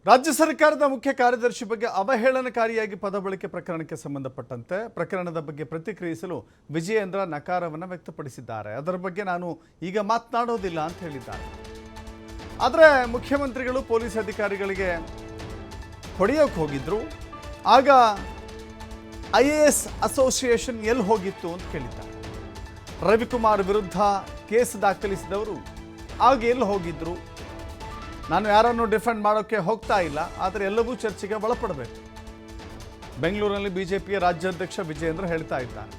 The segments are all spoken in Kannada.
ರಾಜ್ಯ ಸರ್ಕಾರದ ಮುಖ್ಯ ಕಾರ್ಯದರ್ಶಿ ಬಗ್ಗೆ ಅವಹೇಳನಕಾರಿಯಾಗಿ ಪದ ಬಳಕೆ ಪ್ರಕರಣಕ್ಕೆ ಸಂಬಂಧಪಟ್ಟಂತೆ ಪ್ರಕರಣದ ಬಗ್ಗೆ ಪ್ರತಿಕ್ರಿಯಿಸಲು ವಿಜಯೇಂದ್ರ ನಕಾರವನ್ನು ವ್ಯಕ್ತಪಡಿಸಿದ್ದಾರೆ. ಅದರ ಬಗ್ಗೆ ನಾನು ಈಗ ಮಾತನಾಡೋದಿಲ್ಲ ಅಂತ ಹೇಳಿದ್ದಾರೆ. ಆದರೆ ಮುಖ್ಯಮಂತ್ರಿಗಳು ಪೊಲೀಸ್ ಅಧಿಕಾರಿಗಳಿಗೆ ಹೊಡೆಯೋಕೆ ಹೋಗಿದ್ರು. ಆಗ IAS ಅಸೋಸಿಯೇಷನ್ ಎಲ್ಲಿ ಹೋಗಿತ್ತು ಅಂತ ಕೇಳಿದ್ದಾರೆ. ರವಿಕುಮಾರ್ ವಿರುದ್ಧ ಕೇಸ್ ದಾಖಲಿಸಿದವರು ಆಗ ಎಲ್ಲಿ ಹೋಗಿದ್ರು? ನಾನು ಯಾರನ್ನು ಡಿಫೆಂಡ್ ಮಾಡೋಕ್ಕೆ ಹೋಗ್ತಾ ಇಲ್ಲ, ಆದರೆ ಎಲ್ಲವೂ ಚರ್ಚೆಗೆ ಒಳಪಡಬೇಕು. ಬೆಂಗಳೂರಿನಲ್ಲಿ ಬಿಜೆಪಿಯ ರಾಜ್ಯಾಧ್ಯಕ್ಷ ವಿಜಯೇಂದ್ರ ಹೇಳ್ತಾ ಇದ್ದಾರೆ.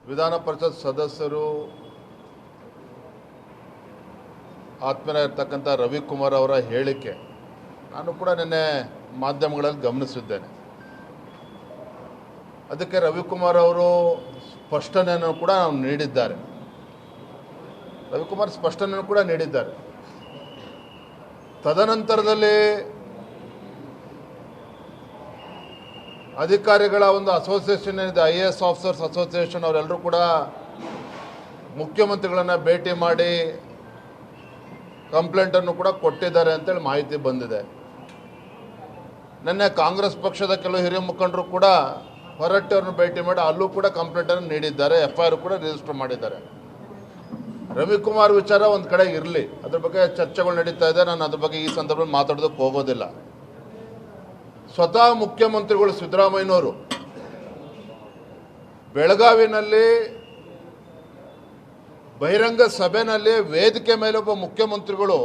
ವಿಧಾನ ಪರಿಷತ್ ಸದಸ್ಯರು ಆತ್ಮೀಯರಾಗಿರ್ತಕ್ಕಂಥ ರವಿಕುಮಾರ್ ಅವರ ಹೇಳಿಕೆ ನಾನು ಕೂಡ ನಿನ್ನೆ ಮಾಧ್ಯಮಗಳಲ್ಲಿ ಗಮನಿಸಿದ್ದೇನೆ. ಅದಕ್ಕೆ ರವಿಕುಮಾರ್ ಅವರು ಸ್ಪಷ್ಟನೆಯನ್ನು ಕೂಡ ನೀಡಿದ್ದಾರೆ. ರವಿಕುಮಾರ್ ಸ್ಪಷ್ಟನೆಯನ್ನು ಕೂಡ ನೀಡಿದ್ದಾರೆ. ತದನಂತರದಲ್ಲಿ ಅಧಿಕಾರಿಗಳ ಒಂದು ಅಸೋಸಿಯೇಷನ್ ಇದೆ, IAS ಆಫೀಸರ್ಸ್ ಅಸೋಸಿಯೇಷನ್, ಅವರೆಲ್ಲರೂ ಕೂಡ ಮುಖ್ಯಮಂತ್ರಿಗಳನ್ನು ಭೇಟಿ ಮಾಡಿ ಕಂಪ್ಲೇಂಟನ್ನು ಕೂಡ ಕೊಟ್ಟಿದ್ದಾರೆ ಅಂತೇಳಿ ಮಾಹಿತಿ ಬಂದಿದೆ. ನಿನ್ನೆ ಕಾಂಗ್ರೆಸ್ ಪಕ್ಷದ ಕೆಲವು ಹಿರಿಯ ಮುಖಂಡರು ಕೂಡ ಹೊರಟ್ಟಿ ಅವ್ರನ್ನ ಭೇಟಿ ಮಾಡಿ ಅಲ್ಲೂ ಕೂಡ ಕಂಪ್ಲೇಂಟನ್ನು ನೀಡಿದ್ದಾರೆ, FIR ಕೂಡ ರಿಜಿಸ್ಟರ್ ಮಾಡಿದ್ದಾರೆ. ರವಿಕುಮಾರ್ ವಿಚಾರ ಒಂದು ಕಡೆ ಇರಲಿ, ಅದ್ರ ಬಗ್ಗೆ ಚರ್ಚೆಗಳು ನಡೀತಾ ಇದೆ. ನಾನು ಅದ್ರ ಬಗ್ಗೆ ಈ ಸಂದರ್ಭದಲ್ಲಿ ಮಾತಾಡೋದಕ್ಕೆ ಹೋಗೋದಿಲ್ಲ. ಸ್ವತಃ ಮುಖ್ಯಮಂತ್ರಿಗಳು ಸಿದ್ದರಾಮಯ್ಯನವರು ಬೆಳಗಾವಿನಲ್ಲಿ ಬಹಿರಂಗ ಸಭೆಯಲ್ಲಿ ವೇದಿಕೆ ಮೇಲೆ ಒಬ್ಬ ಮುಖ್ಯಮಂತ್ರಿಗಳು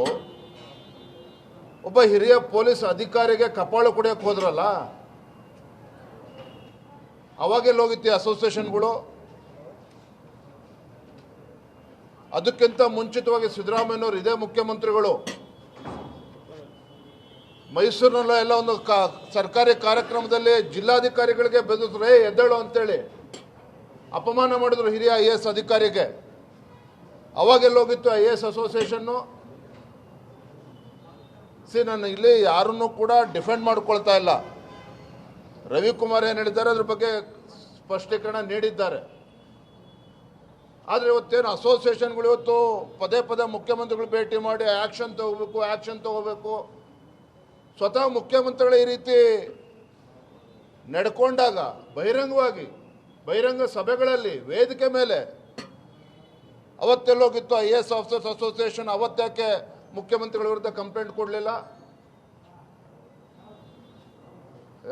ಒಬ್ಬ ಹಿರಿಯ ಪೊಲೀಸ್ ಅಧಿಕಾರಿಗೆ ಕಪಾಳು ಕುಡಿಯೋಕೆ ಹೋದ್ರಲ್ಲ, ಅವಾಗೆಲ್ಲ ಹೋಗಿತ್ತು ಅಸೋಸಿಯೇಷನ್ಗಳು. ಅದಕ್ಕಿಂತ ಮುಂಚಿತವಾಗಿ ಸಿದ್ದರಾಮಯ್ಯನವರು ಇದೇ ಮುಖ್ಯಮಂತ್ರಿಗಳು ಮೈಸೂರಿನಲ್ಲ ಎಲ್ಲ ಒಂದು ಸರ್ಕಾರಿ ಕಾರ್ಯಕ್ರಮದಲ್ಲಿ ಜಿಲ್ಲಾಧಿಕಾರಿಗಳಿಗೆ ಬೆದರಿಸಿದ್ರು, ಎದ್ದೇಳು ಅಂತೇಳಿ ಅಪಮಾನ ಮಾಡಿದ್ರು ಹಿರಿಯ IAS ಅಧಿಕಾರಿಗೆ. ಅವಾಗೆಲ್ಲ ಹೋಗಿತ್ತು IAS ಅಸೋಸಿಯೇಷನ್ನು. ನಾನು ಇಲ್ಲಿ ಯಾರನ್ನೂ ಕೂಡ ಡಿಫೆಂಡ್ ಮಾಡ್ಕೊಳ್ತಾ ಇಲ್ಲ. ರವಿಕುಮಾರ್ ಏನು ಹೇಳಿದ್ದಾರೆ ಅದ್ರ ಬಗ್ಗೆ ಸ್ಪಷ್ಟೀಕರಣ ನೀಡಿದ್ದಾರೆ. ಆದರೆ ಇವತ್ತೇನು ಅಸೋಸಿಯೇಷನ್ಗಳು ಇವತ್ತು ಪದೇ ಪದೇ ಮುಖ್ಯಮಂತ್ರಿಗಳು ಭೇಟಿ ಮಾಡಿ ಆ್ಯಕ್ಷನ್ ತಗೋಬೇಕು. ಸ್ವತಃ ಮುಖ್ಯಮಂತ್ರಿಗಳು ಈ ರೀತಿ ನಡ್ಕೊಂಡಾಗ ಬಹಿರಂಗವಾಗಿ ಬಹಿರಂಗ ಸಭೆಗಳಲ್ಲಿ ವೇದಿಕೆ ಮೇಲೆ ಅವತ್ತೆಲ್ಲೋಗಿತ್ತು IAS ಆಫೀಸರ್ಸ್ ಅಸೋಸಿಯೇಷನ್? ಅವತ್ತ್ಯಾಕೆ ಮುಖ್ಯಮಂತ್ರಿಗಳ ವಿರುದ್ಧ ಕಂಪ್ಲೇಂಟ್ ಕೊಡಲಿಲ್ಲ?